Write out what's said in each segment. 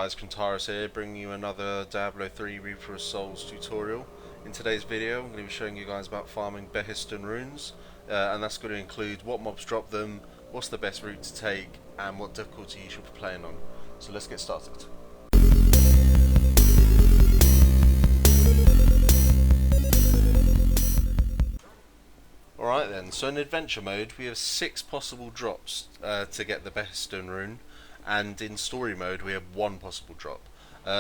guys, Krentaris here, bringing you another Diablo 3 Reaper of Souls tutorial. In today's video I'm going to be showing you guys about farming Behistun Runes, and that's going to include what mobs drop them, what's the best route to take, and what difficulty you should be playing on. So let's get started. Alright then, so in adventure mode we have 6 possible drops to get the Behistun Rune, and in story mode we have 1 possible drop.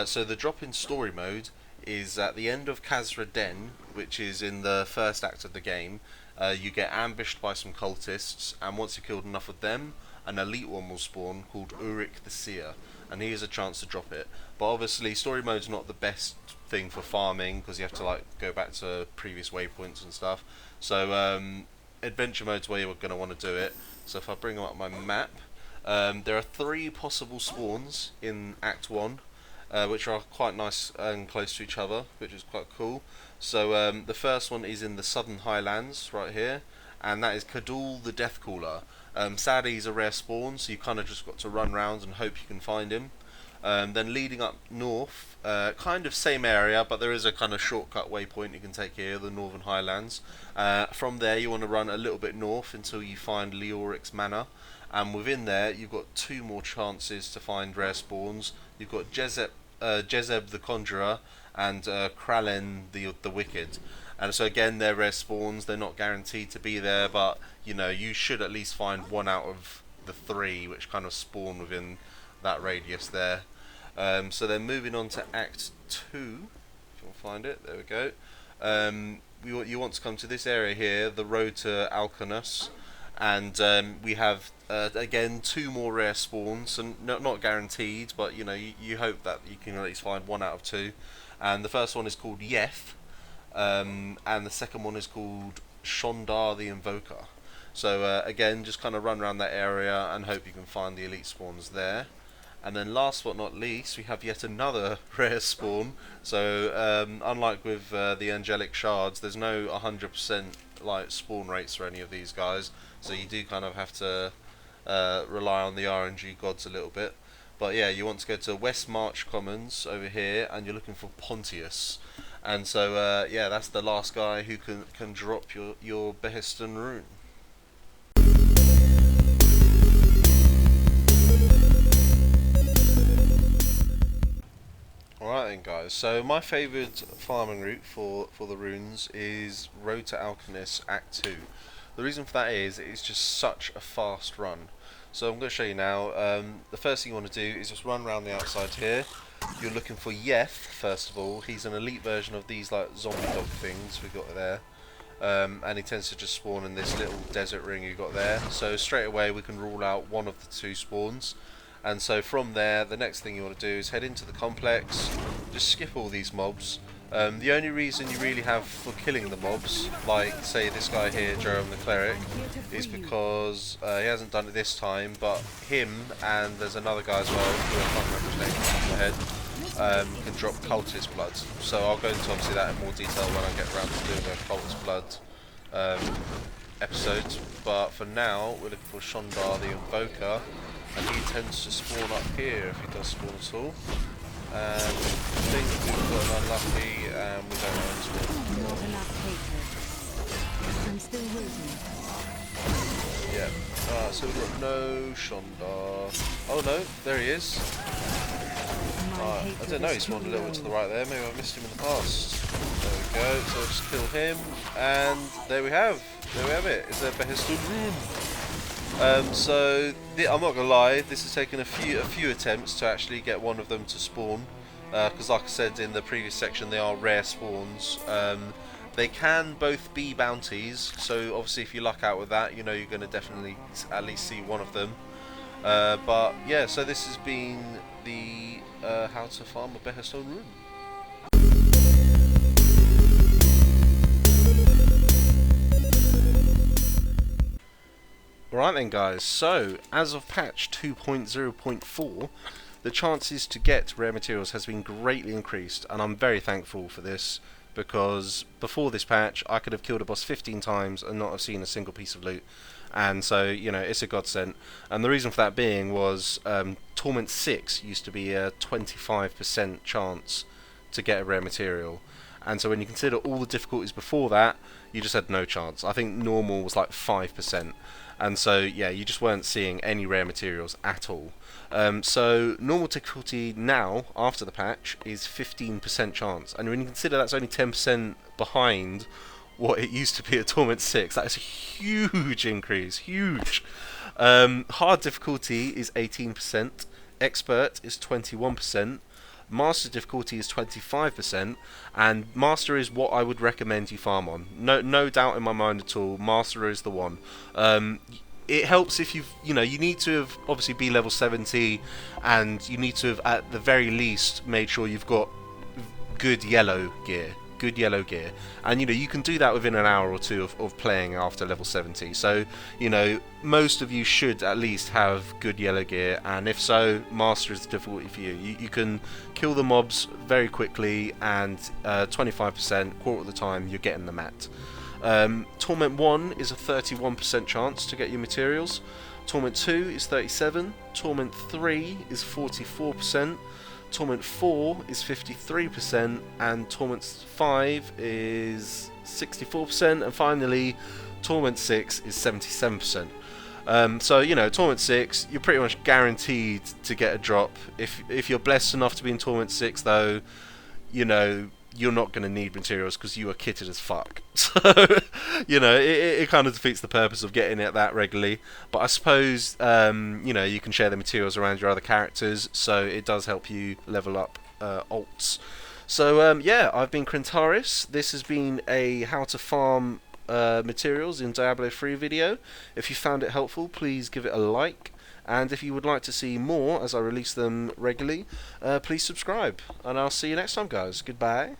So the drop in story mode is at the end of Khazra Den, which is in the first act of the game. You get ambushed by some cultists, and once you've killed enough of them, an elite one will spawn called Uruk the Seer, and he has a chance to drop it. But obviously story mode's not the best thing for farming, because you have to like go back to previous waypoints and stuff. So adventure mode's where you're going to want to do it. So if I bring up my map, there are 3 possible spawns in Act 1, which are quite nice and close to each other, which is quite cool. So the first one is in the Southern Highlands, right here, and that is Kadul the Deathcaller. Sadly he's a rare spawn, so you kind of just got to run around and hope you can find him. Then leading up north, kind of same area, but there is a kind of shortcut waypoint you can take here, the Northern Highlands. From there you want to run a little bit north until you find Leoric's Manor, and within there you've got 2 more chances to find rare spawns. You've got Jezeb the Conjurer and Kralen the Wicked. And so again, they're rare spawns, they're not guaranteed to be there, but you know, you should at least find 1 out of the 3 which kind of spawn within that radius there. So then moving on to Act 2, if you want to find it, there we go. You want to come to this area here, the road to Alcanus, and we have again 2 more rare spawns, and not guaranteed, but you know, you hope that you can at least find 1 out of 2. And the first one is called Yeth, and the second one is called Shondar the Invoker. So again, just kind of run around that area and hope you can find the elite spawns there. And then last but not least, we have yet another rare spawn. So unlike with the angelic shards, there's no 100% like spawn rates for any of these guys, so you do kind of have to rely on the RNG gods a little bit. But yeah, you want to go to West March Commons over here, and you're looking for Pontius. And so yeah, that's the last guy who can drop your Behistun Rune. Alright then guys, so my favourite farming route for the runes is Road to Alcanus Act 2. The reason for that is it's just such a fast run. So I'm going to show you now. The first thing you want to do is just run around the outside here. You're looking for Yeth first of all. He's an elite version of these like zombie dog things we got there. And he tends to just spawn in this little desert ring you got there. So straight away we can rule out 1 of the 2 spawns. And so from there, the next thing you want to do is head into the complex, just skip all these mobs. The only reason you really have for killing the mobs, like say this guy here, Jerome the Cleric, is because he hasn't done it this time, but him and there's another guy as well, who I can't remember his name off the top of my head, can drop cultist blood. So I'll go into obviously that in more detail when I get around to doing the cultist blood episode. But for now, we're looking for Shondar the Invoker. And he tends to spawn up here if he does spawn at all. And I think we've got an unlucky and we don't know him I'm still waiting. Yeah. So we've got no Shondar. Oh no, there he is. I don't know, he spawned a little bit to the right there. Maybe I missed him in the past. There we go. So just kill him, and there we have. There we have it. It's a Behistun Rune. So I'm not gonna lie, this has taken a few attempts to actually get 1 of them to spawn, because like I said in the previous section, they are rare spawns. They can both be bounties, so obviously if you luck out with that, you know you're going to definitely at least see 1 of them. But yeah, so this has been the how to farm a Behistun Rune. Right then guys, so as of patch 2.0.4, the chances to get rare materials has been greatly increased, and I'm very thankful for this. because before this patch I could have killed a boss 15 times and not have seen a single piece of loot. And so, you know, it's a godsend. And the reason for that being was Torment 6 used to be a 25% chance to get a rare material. And so when you consider all the difficulties before that, you just had no chance. I think normal was like 5%. And so, yeah, you just weren't seeing any rare materials at all. So normal difficulty now, after the patch, is 15% chance. And when you consider that's only 10% behind what it used to be at Torment 6, that is a huge increase, huge. Hard difficulty is 18%, Expert is 21%, Master difficulty is 25%, and Master is what I would recommend you farm on. No doubt in my mind at all, Master is the one. It helps if you need to have obviously be level 70, and you need to have at the very least made sure you've got good yellow gear. And you can do that within an hour or two of playing after level 70. So most of you should at least have good yellow gear, and if so, Master is the difficulty for you. You can kill the mobs very quickly, and 25%, quarter of the time, you're getting the mat. Torment 1 is a 31% chance to get your materials, Torment 2 is 37%, Torment 3 is 44%, Torment 4 is 53%, and Torment 5 is 64%, and finally Torment 6 is 77%. So Torment 6, you're pretty much guaranteed to get a drop. If you're blessed enough to be in Torment 6, though, you're not going to need materials because you are kitted as fuck. So, it kind of defeats the purpose of getting it that regularly. But I suppose, you can share the materials around your other characters, so it does help you level up alts. So, yeah, I've been Krentaris. This has been a how to farm materials in Diablo 3 video. If you found it helpful, please give it a like. And if you would like to see more as I release them regularly, please subscribe. And I'll see you next time, guys. Goodbye.